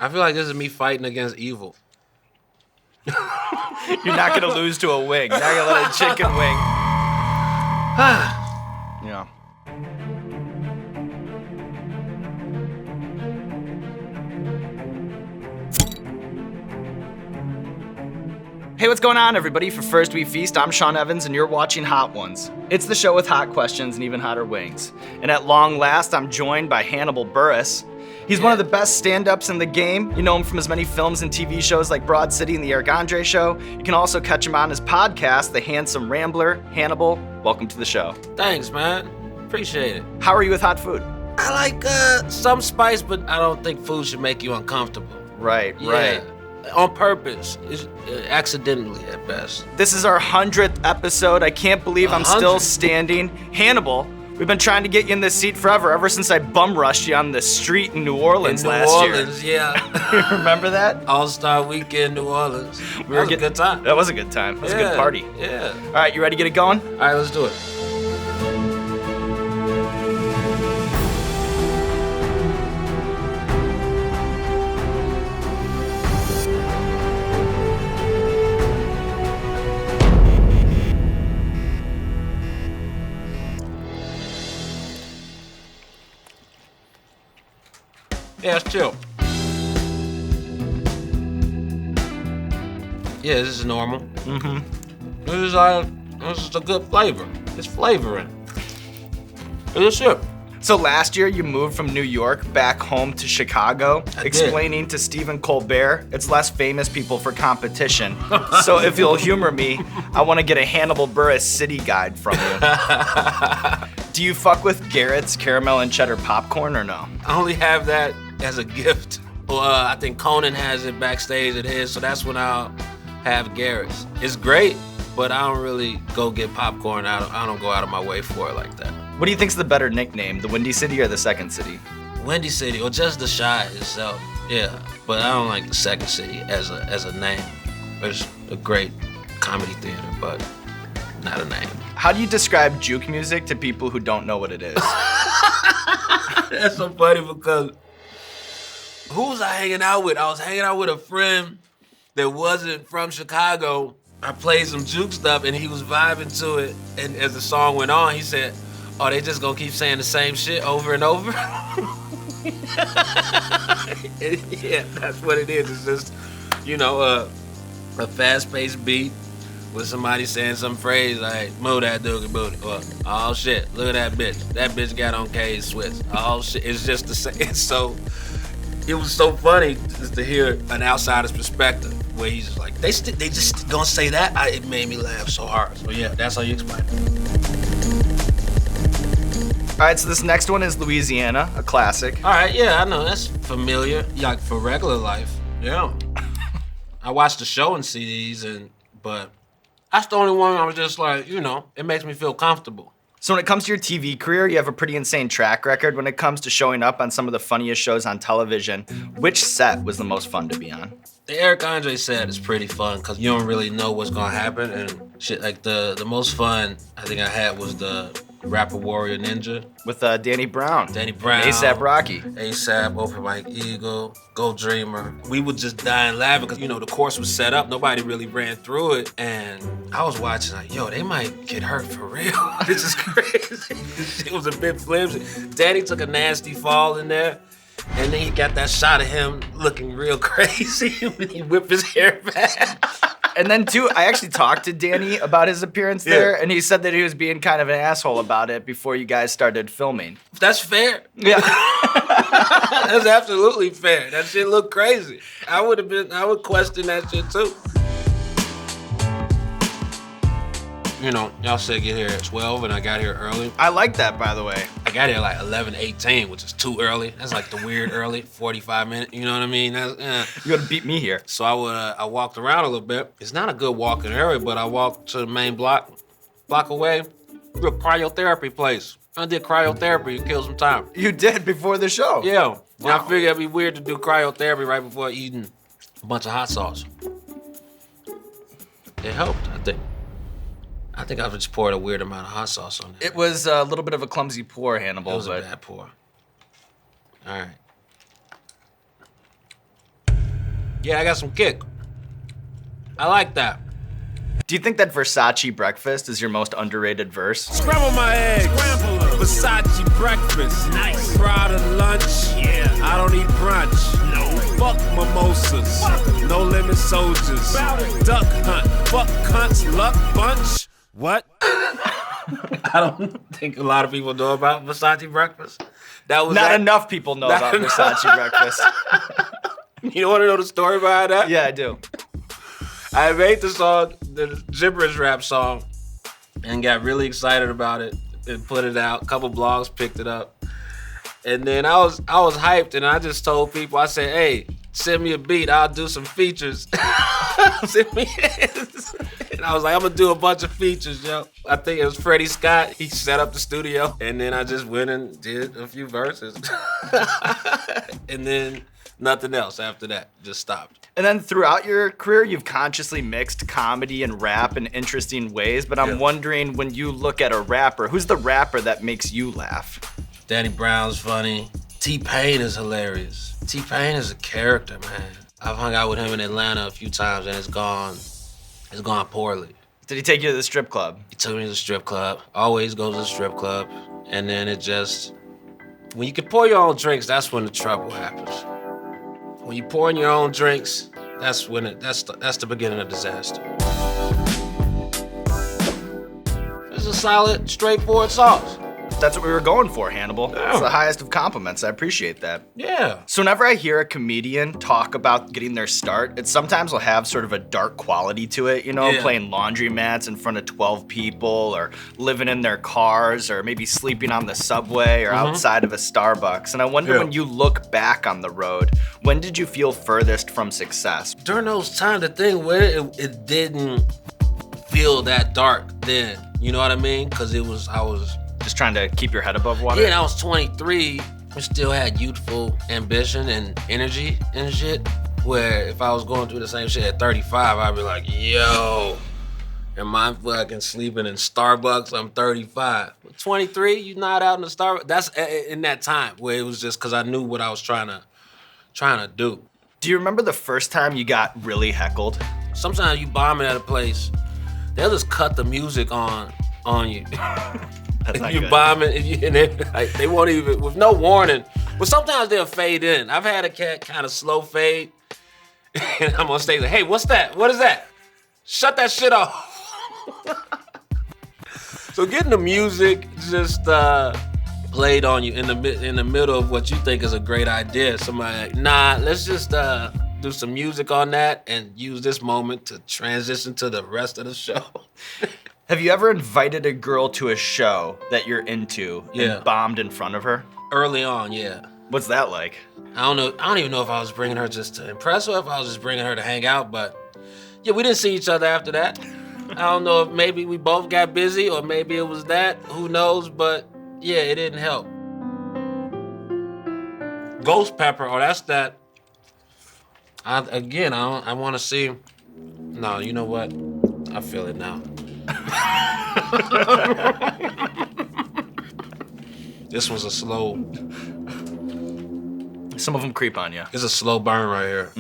I feel like this is me fighting against evil. You're not gonna lose to a wing. You're not gonna let a chicken wing. Yeah. Hey, what's going on, everybody? For First We Feast, I'm Sean Evans, and you're watching Hot Ones. It's the show with hot questions and even hotter wings. And at long last, I'm joined by Hannibal Buress. He's one of the best stand-ups in the game. You know him from his many films and TV shows like Broad City and The Eric Andre Show. You can also catch him on his podcast, The Handsome Rambler. Hannibal, welcome to the show. Thanks, man. Appreciate it. How are you with hot food? I like some spice, but I don't think food should make you uncomfortable. Right. On purpose. It's, accidentally at best. This is our 100th episode. I can't believe I'm still standing. Hannibal, we've been trying to get you in this seat forever, ever since I bum rushed you on the street in New Orleans last year. New Orleans, yeah. Remember that? All-Star Weekend, New Orleans. That was a good time. That was a good time. That was a good party. Yeah. All right, you ready to get it going? All right, let's do it. Yeah, it's chill. Yeah, this is normal. Mm-hmm. This is a good flavor. It's flavoring. It's it. So last year you moved from New York back home to Chicago, explaining to Stephen Colbert it's less famous people for competition. So if you'll humor me, I want to get a Hannibal Buress city guide from you. Do you fuck with Garrett's caramel and cheddar popcorn or no? I only have that as a gift. Well, I think Conan has it backstage at his, so that's when I'll have Garrett's. It's great, but I don't really go get popcorn. I don't go out of my way for it like that. What do you think's the better nickname, the Windy City or the Second City? Windy City, or just the Shy itself. Yeah, but I don't like the Second City as a name. It's a great comedy theater, but not a name. How do you describe juke music to people who don't know what it is? That's so funny because who was I hanging out with? I was hanging out with a friend that wasn't from Chicago. I played some juke stuff and he was vibing to it. And as the song went on, he said, "Oh, they just gonna keep saying the same shit over and over?" Yeah, that's what it is. It's just, a fast-paced beat with somebody saying some phrase like, "Move that doogie booty," or "Oh shit, look at that bitch. That bitch got on K's switch." Oh shit, it's just the same. So it was so funny just to hear an outsider's perspective where he's just like, they just gonna say that? It made me laugh so hard. So yeah, that's how you explain it. All right, so this next one is Louisiana, a classic. All right, yeah, I know, that's familiar. Like for regular life, yeah. I watched the show in CDs, but that's the only one I was just like, it makes me feel comfortable. So when it comes to your TV career, you have a pretty insane track record when it comes to showing up on some of the funniest shows on television. Which set was the most fun to be on? The Eric Andre set is pretty fun because you don't really know what's gonna happen and shit. Like the most fun I think I had was the Rapper Warrior Ninja. With Danny Brown. Danny Brown. A$AP Rocky. A$AP, Open Mike Eagle, Go Dreamer. We would just die and laugh because, the course was set up. Nobody really ran through it. And I was watching like, yo, they might get hurt for real. This is crazy. It was a bit flimsy. Danny took a nasty fall in there. And then he got that shot of him looking real crazy when he whipped his hair back. And then, too, I actually talked to Danny about his appearance there, and he said that he was being kind of an asshole about it before you guys started filming. That's fair. Yeah. That's absolutely fair. That shit looked crazy. I would question that shit, too. Y'all said get here at 12, and I got here early. I like that, by the way. I got here like 11:18, which is too early. That's like the weird early, 45 minutes. You know what I mean? You gotta beat me here. So I walked around a little bit. It's not a good walking area, but I walked to the main block away. Real cryotherapy place. I did cryotherapy and killed some time. You did before the show? Yeah. Wow. And I figured it'd be weird to do cryotherapy right before eating a bunch of hot sauce. It helped, I think. I think I just poured a weird amount of hot sauce on it. It was a little bit of a clumsy pour, Hannibal. It was a bad pour. All right. Yeah, I got some kick. I like that. Do you think that Versace breakfast is your most underrated verse? Scramble my eggs. Versace breakfast. Nice. Prada lunch. Yeah. I don't eat brunch. No. Fuck mimosas. No limit soldiers. Duck hunt. Fuck cunts. Luck bunch. What? I don't think a lot of people know about Versace breakfast. That was Not enough people know about Versace breakfast. You want to know the story behind that? Yeah, I do. I made the song, the gibberish rap song, and got really excited about it and put it out. A couple blogs picked it up. And then I was hyped, and I just told people, I said, hey, send me a beat, I'll do some features. Send me and I was like, I'm gonna do a bunch of features, yo. I think it was Freddie Scott. He set up the studio, and then I just went and did a few verses. And then nothing else after that, just stopped. And then throughout your career, you've consciously mixed comedy and rap in interesting ways, but I'm wondering, when you look at a rapper, who's the rapper that makes you laugh? Danny Brown's funny. T-Pain is hilarious. T-Pain is a character, man. I've hung out with him in Atlanta a few times, and it's gone poorly. Did he take you to the strip club? He took me to the strip club. Always goes to the strip club. And then it just, when you can pour your own drinks, that's when the trouble happens. When you pour in your own drinks, that's the beginning of disaster. It's a solid, straightforward sauce. That's what we were going for, Hannibal. Yeah. It's the highest of compliments. I appreciate that. Yeah. So whenever I hear a comedian talk about getting their start, it sometimes will have sort of a dark quality to it, you know, playing laundromats in front of 12 people, or living in their cars, or maybe sleeping on the subway or outside of a Starbucks. And I wonder, when you look back on the road, when did you feel furthest from success? During those times, the thing with it didn't feel that dark then. You know what I mean? Because I was just trying to keep your head above water? Yeah, and I was 23. I still had youthful ambition and energy and shit. Where if I was going through the same shit at 35, I'd be like, yo, am I fucking sleeping in Starbucks? I'm 35. 23, you're not out in the Starbucks. That's in that time where it was just because I knew what I was trying to do. Do you remember the first time you got really heckled? Sometimes you bombing at a place, they'll just cut the music on you. You bombing, and they won't even, with no warning. But sometimes they'll fade in. I've had a cat kind of slow fade, and I'm on stage like, hey, what's that? What is that? Shut that shit off. So getting the music just played on you in the middle of what you think is a great idea. Somebody like, nah, let's just do some music on that and use this moment to transition to the rest of the show. Have you ever invited a girl to a show that you're into and bombed in front of her? Early on, yeah. What's that like? I don't know. I don't even know if I was bringing her just to impress her, if I was just bringing her to hang out. But yeah, we didn't see each other after that. I don't know if maybe we both got busy or maybe it was that. Who knows? But yeah, it didn't help. Ghost pepper. Oh, that's that. I want to see. No, you know what? I feel it now. This was a slow. Some of them creep on you. It's a slow burn right here.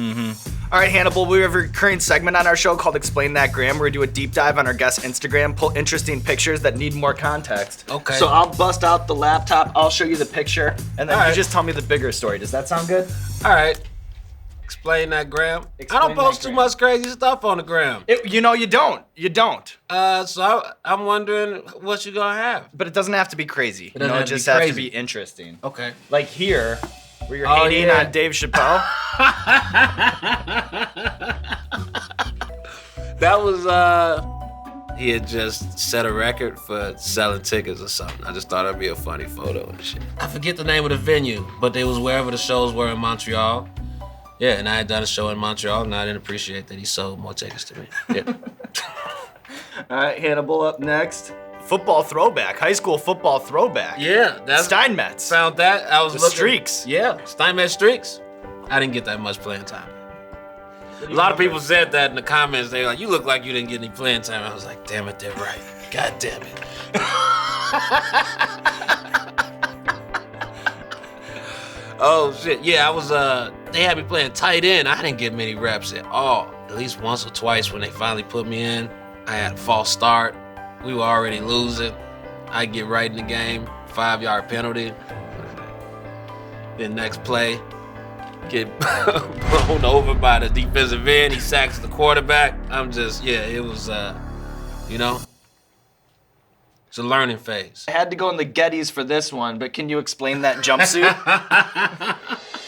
All right, Hannibal, we have a recurring segment on our show called Explain That Gram, where we do a deep dive on our guest's Instagram, pull interesting pictures that need more context. Okay. So I'll bust out the laptop, I'll show you the picture, and then you just tell me the bigger story. Does that sound good? All right. Explain that gram. I don't post too much crazy stuff on the gram. You don't. You don't. So I'm wondering what you gonna have. But it doesn't have to be crazy. It just has to be interesting. Okay. Like here, where you're hating on Dave Chappelle. That was he had just set a record for selling tickets or something. I just thought it'd be a funny photo and shit. I forget the name of the venue, but it was wherever the shows were in Montreal. Yeah, and I had done a show in Montreal, and I didn't appreciate that he sold more tickets to me. Yeah. All right, Hannibal up next. Football throwback, high school football throwback. Yeah, that's Steinmetz. Found that. I was the looking. Streaks. Yeah, Steinmetz Streaks. I didn't get that much playing time. A lot of people said that in the comments. They were like, you look like you didn't get any playing time. I was like, damn it, they're right. God damn it. Oh shit, yeah, I was They had me playing tight end. I didn't get many reps at all. At least once or twice when they finally put me in, I had a false start. We were already losing. I get right in the game, 5-yard penalty. Then next play, get blown over by the defensive end. He sacks the quarterback. It was, it's a learning phase. I had to go in the Gettys for this one, but can you explain that jumpsuit?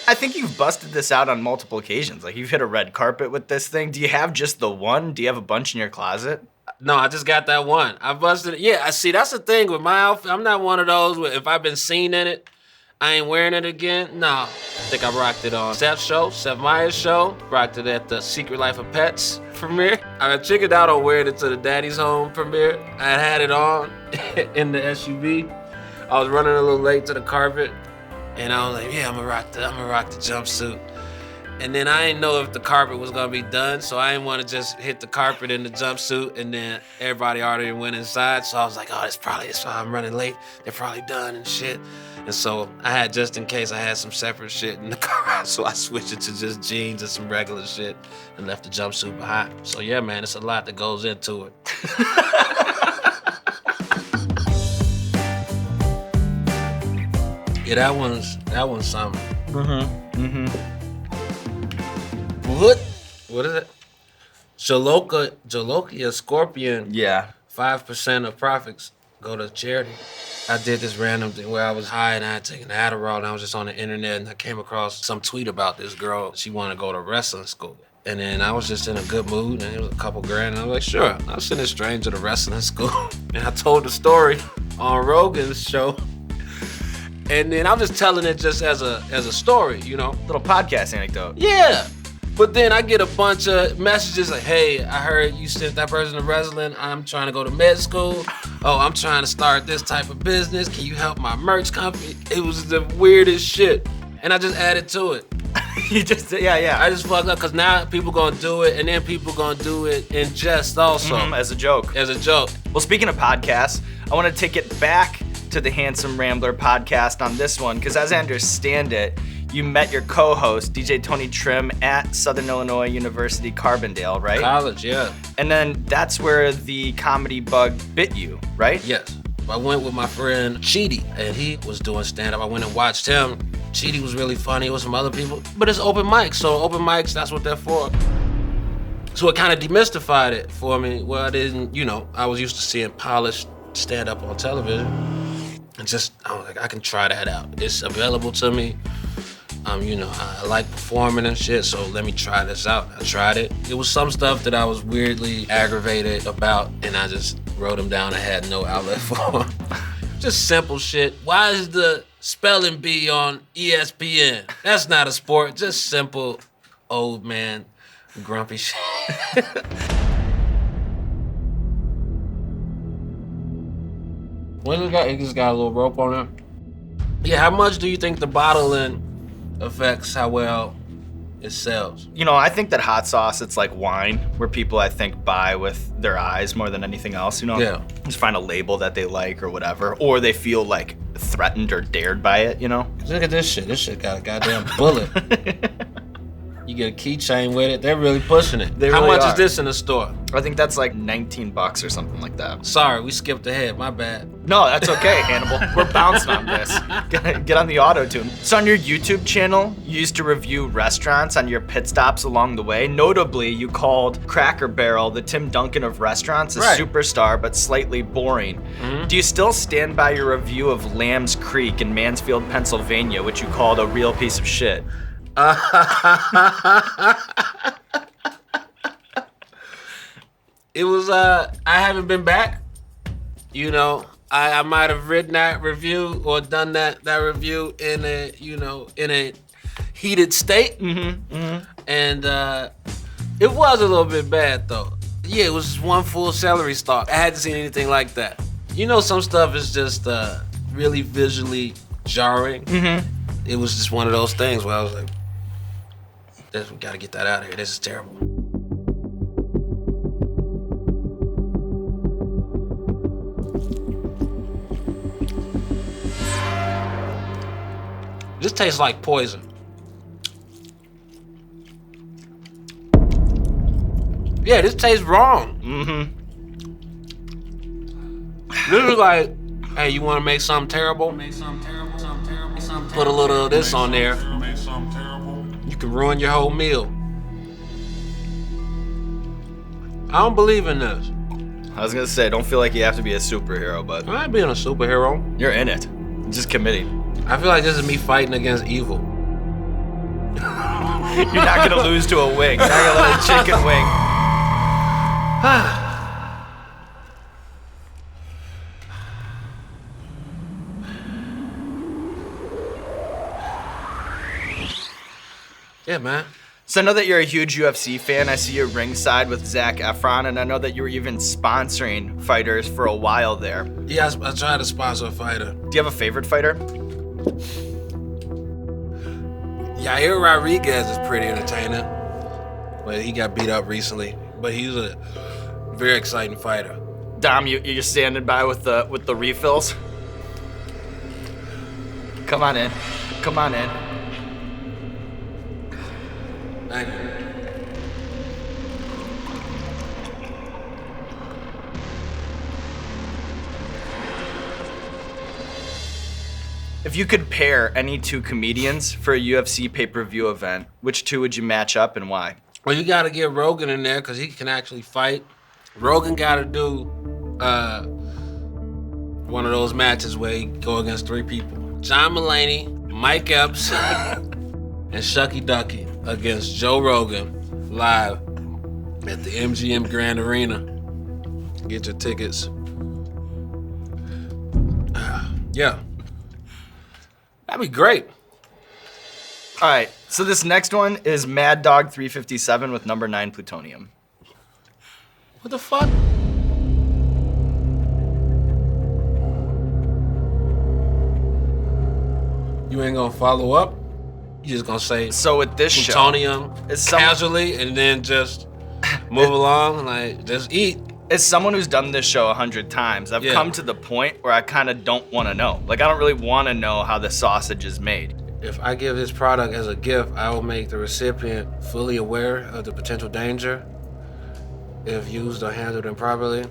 I think you've busted this out on multiple occasions. Like, you've hit a red carpet with this thing. Do you have just the one? Do you have a bunch in your closet? No, I just got that one. I busted it. Yeah, I see. That's the thing with my outfit. I'm not one of those where if I've been seen in it, I ain't wearing it again. No. I think I rocked it on Seth Meyers' show. Rocked it at the Secret Life of Pets premiere. I chickened out on wearing it to the Daddy's Home premiere. I had it on in the SUV. I was running a little late to the carpet, and I was like, yeah, I'm gonna rock the jumpsuit. And then I didn't know if the carpet was gonna be done, so I didn't want to just hit the carpet in the jumpsuit, and then everybody already went inside. So I was like, oh, it's why I'm running late. They're probably done and shit. And so I had, just in case, I had some separate shit in the car, so I switched it to just jeans and some regular shit and left the jumpsuit behind. So yeah, man, it's a lot that goes into it. Yeah, that one's something. What is it? Jalokia Scorpion. Yeah. 5% of profits go to charity. I did this random thing where I was high and I had taken Adderall and I was just on the internet and I came across some tweet about this girl. She wanted to go to wrestling school. And then I was just in a good mood and it was a couple grand. And I was like, sure, I'll send a stranger to wrestling school. And I told the story on Rogan's show. And then I'm just telling it just as a story, you know? Little podcast anecdote. Yeah. But then I get a bunch of messages like, hey, I heard you sent that person to wrestling. I'm trying to go to med school. Oh, I'm trying to start this type of business. Can you help my merch company? It was the weirdest shit. And I just added to it. Yeah. I just fucked up because now people gonna do it and then people gonna do it in jest also. As a joke. Well, speaking of podcasts, I want to take it back to the Handsome Rambler podcast on this one because as I understand it, you met your co-host, DJ Tony Trim, at Southern Illinois University, Carbondale, right? College, yeah. And then that's where the comedy bug bit you, right? Yes. I went with my friend Cheedy, and he was doing stand-up. I went and watched him. Cheedy was really funny with some other people, but it's open mics, so open mics, that's what they're for. So it kind of demystified it for me. Well, I didn't, I was used to seeing polished stand-up on television, and I was like, I can try that out. It's available to me. I like performing and shit, so let me try this out. I tried it. It was some stuff that I was weirdly aggravated about, and I just wrote them down. I had no outlet for. Just simple shit. Why is the spelling bee on ESPN? That's not a sport. Just simple, old man, grumpy shit. It just got a little rope on it. Yeah, how much do you think the bottling affects how well it sells? I think that hot sauce, it's like wine, where people, I think, buy with their eyes more than anything else, Yeah. Just find a label that they like or whatever, or they feel like threatened or dared by it, Look at this shit. This shit got a goddamn bullet. You get a keychain with it. They're really pushing it. How much is this in the store? I think that's like $19 or something like that. Sorry, we skipped ahead. My bad. No, that's okay, Hannibal. We're bouncing on this. Get on the auto-tune. So on your YouTube channel, you used to review restaurants on your pit stops along the way. Notably, you called Cracker Barrel the Tim Duncan of restaurants, a superstar but slightly boring. Mm-hmm. Do you still stand by your review of Lamb's Creek in Mansfield, Pennsylvania, which you called a real piece of shit? It was I haven't been back. I might have written that review or done that review in a heated state. And it was a little bit bad though. Yeah, it was one full celery stalk. I hadn't seen anything like that. Some stuff is just really visually jarring. It was just one of those things where I was like, we gotta get that out of here. This is terrible. This tastes like poison. Yeah, this tastes wrong. Mm-hmm. This is like, hey, you want to make something terrible? Put a little of this on there. You can ruin your whole meal. I don't believe in this. I was gonna say, don't feel like you have to be a superhero, but I'm not being a superhero. you're in it. You're just committing. I feel like this is me fighting against evil. You're not gonna lose to a wing. You're not gonna let a chicken wing. Yeah, man. So I know that you're a huge UFC fan. I see you ringside with Zac Efron, and I know that you were even sponsoring fighters for a while there. Do Yeah, I tried to sponsor a fighter. you have a favorite fighter? Yair Rodriguez is pretty entertaining, but he got beat up recently. But he's a very exciting fighter. Dom, you're standing by with the refills. Come on in. Come on in. Thank you. If you could pair any two comedians for a UFC pay-per-view event, which two would you match up and why? Well, you got to get Rogan in there because he can actually fight. Rogan got to do one of those matches where he go against 3 people. John Mulaney, Mike Epps, and Shucky Ducky against Joe Rogan live at the MGM Grand Arena. Get your tickets. Yeah. That'd be great. All right, so this next one is Mad Dog 357 with number 9 plutonium. What the fuck? You ain't gonna follow up? You just gonna say So with this show, plutonium is casually and then just move along, like just eat. as someone who's done this show 100 times, I've Yeah. come to the point where I kind of don't want to know. Like, I don't really want to know how the sausage is made. If I give this product as a gift, I will make the recipient fully aware of the potential danger if used or handled improperly.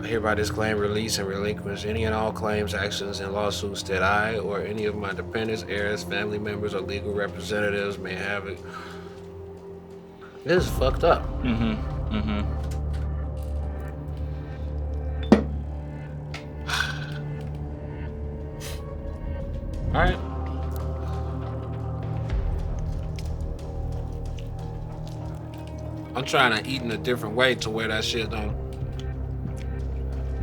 I hereby disclaim, release, and relinquish any and all claims, actions, and lawsuits that I or any of my dependents, heirs, family members, or legal representatives may have. This is fucked up. All right. I'm trying to eat in a different way to where that shit don't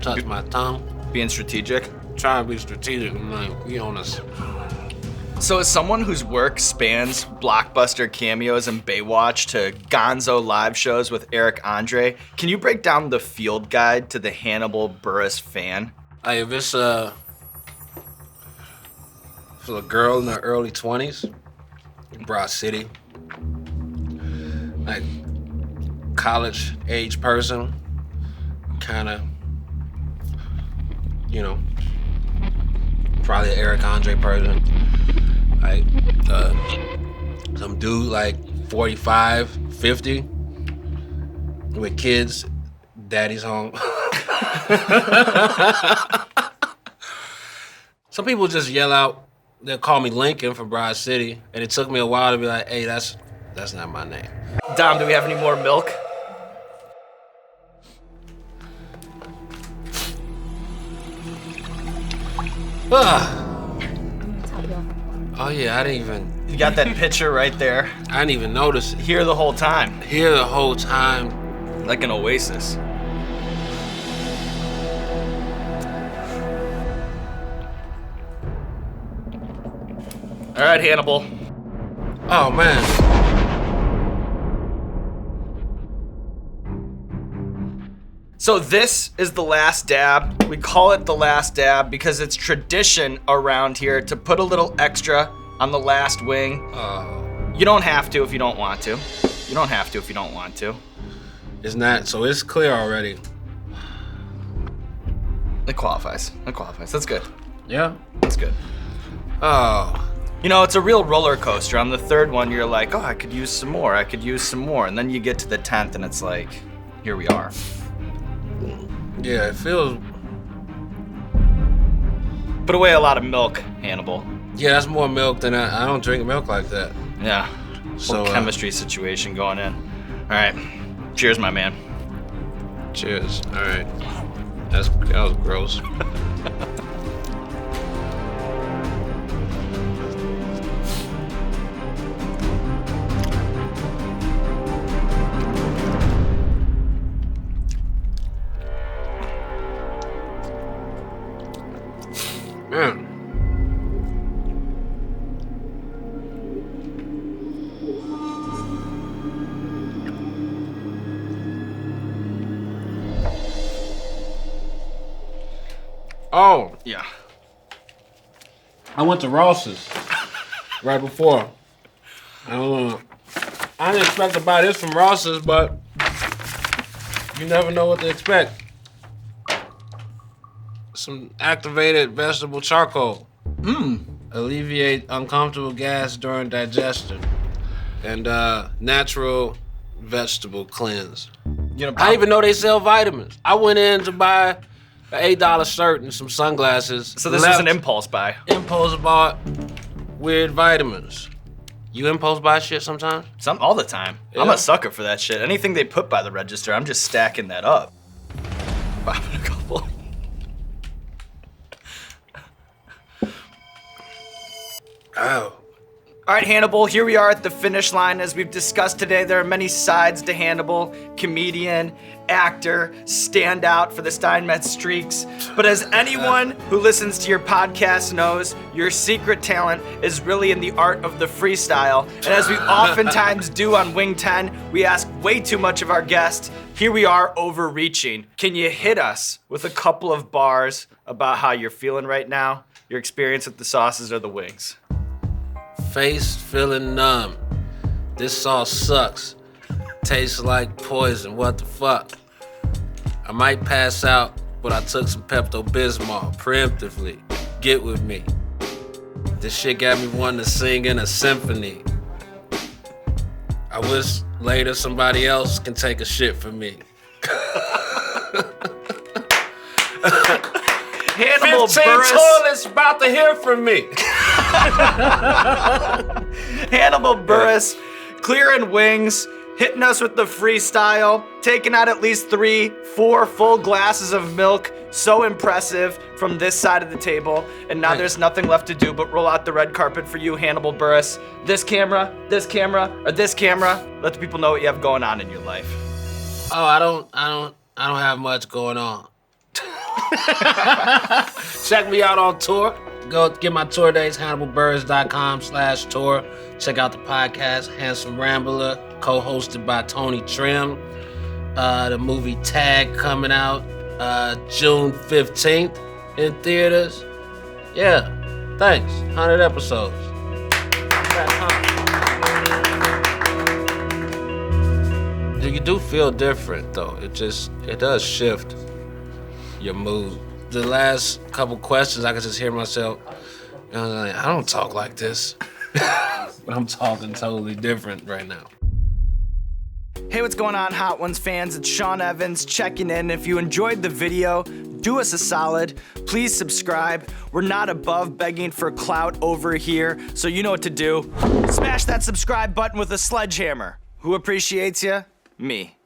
touch my tongue. Being strategic. Trying to be strategic. I'm like, we on this. So as someone whose work spans blockbuster cameos and Baywatch to gonzo live shows with Eric Andre, can you break down the field guide to the Hannibal Buress fan? Like if it's for a girl in her early 20s, Broad City, like college age person, kind of, you know, probably an Eric Andre person, like some dude like 45, 50 with kids, daddy's home. Some people just yell out, they'll call me Lincoln from Broad City, and it took me a while to be like, hey, that's not my name. Dom, do we have any more milk? Oh yeah, I didn't You got that picture right there. even notice it. Here the whole time, Here the whole time. like an oasis. All right, Hannibal. Oh man. So this is the last dab. We call it the last dab because it's tradition around here to put a little extra on the last wing. You don't have to if you don't want to. You don't have to if you don't want to. It's not, so it's clear already. It qualifies. It qualifies. That's good. Yeah? That's good. Oh. You know, it's a real roller coaster. On the third one, you're like, oh, I could use some more, I could use some more. And then you get to the 10th and it's like, here we are. Yeah, it feels... Put away a lot of milk, Hannibal. Yeah, that's more milk than I don't drink milk like that. Yeah, So, little chemistry situation going in. All right, cheers, my man. Cheers. All right. That was gross. Man. Oh, Yeah. I went to Ross's right before. I didn't expect to buy this from Ross's, but you never know what to expect. Some activated vegetable charcoal. Alleviate uncomfortable gas during digestion. And natural vegetable cleanse. You know, I didn't even know they sell vitamins. I went in to buy an $8 shirt and some sunglasses. so this is an impulse buy. Impulse bought weird vitamins. You impulse buy shit sometimes? All the time. I'm Yeah. a sucker for that shit. Anything they put by the register, I'm just stacking that up. Popping a couple. Oh. All right, Hannibal, here we are at the finish line. As we've discussed today, there are many sides to Hannibal: comedian, actor, standout for the Steinmetz streaks. But as anyone who listens to your podcast knows, your secret talent is really in the art of the freestyle. And as we oftentimes do on Wing 10, we ask way too much of our guests. Here we are overreaching. Can you hit us with a couple of bars about how you're feeling right now, your experience with the sauces or the wings? Face feeling numb. This sauce sucks. Tastes like poison. What the fuck? I might pass out, but I took some Pepto-Bismol preemptively. Get with me. This shit got me wanting to sing in a symphony. I wish later somebody else can take a shit for me. Hannibal 15 Buress. toilets about to hear from me. Hannibal Buress, clearing wings, hitting us with the freestyle, taking out at least 3-4 full glasses of milk. So impressive from this side of the table. And now there's nothing left to do but roll out the red carpet for you, Hannibal Buress. This camera, or this camera. Let the people know what you have going on in your life. Oh, I don't have much going on. Check me out on tour. Go get my tour dates, HannibalBuress.com/tour. Check out the podcast, Handsome Rambler, co-hosted by Tony Trim. The movie Tag coming out June 15th in theaters. Yeah, thanks. 100 episodes. You do feel different though. It does shift your mood. The last couple questions, I could just hear myself. I don't talk like this. But I'm talking totally different right now. Hey, what's going on, Hot Ones fans? It's Sean Evans checking in. If you enjoyed the video, do us a solid. Please subscribe. We're not above begging for clout over here, so you know what to do. Smash that subscribe button with a sledgehammer. Who appreciates you? Me.